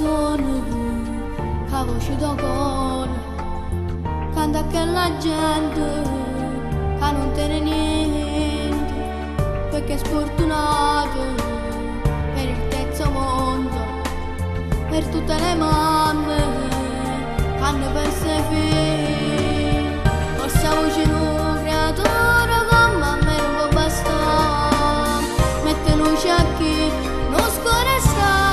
canzone che voce da cuore canta che la gente che non tiene niente perché è sfortunato per il terzo mondo, per tutte le mamme che hanno perso i figli. Forse la voce di un creatore come a me non può bastare, mette luce a chi non scorre sta.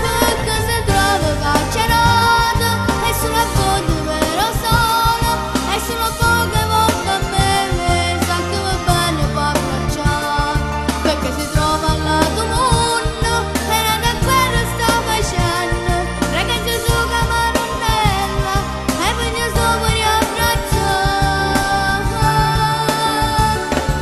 Perché si trova carcerato e sulla coda però solo e sono poche volte a me sa che va bene per abbracciare. Perché si trova al lato mondo e non è quello sta facendo, ragazzi su camaronnella e voglio solo riabbracciare.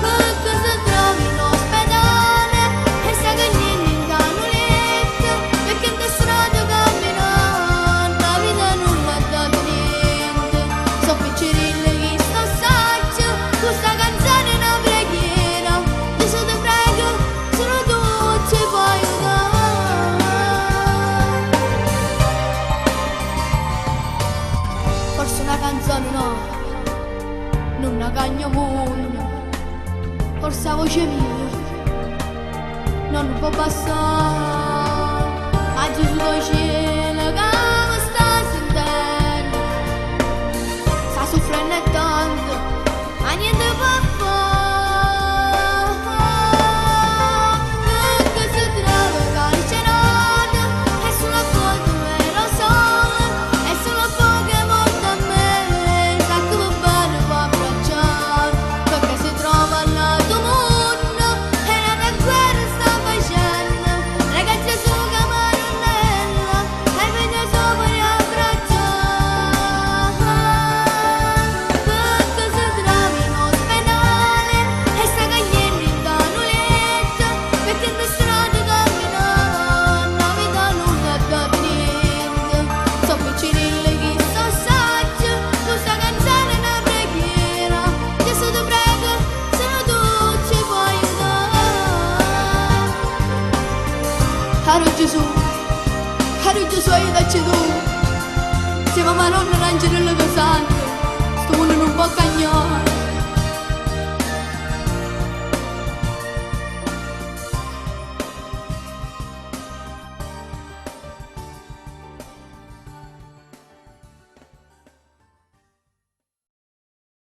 Perché si trovi in ospedale e sta cagnendo in canuletto, perché in strada camminando la vita non l'ha dato niente. So piccerille che sto saggio, questa canzone è una preghiera, tu se ti prego, solo tu ci puoi aiutare. Forse una canzone no, non una cagna mondo, forse la voce mia non può passare a Gesù do cielo.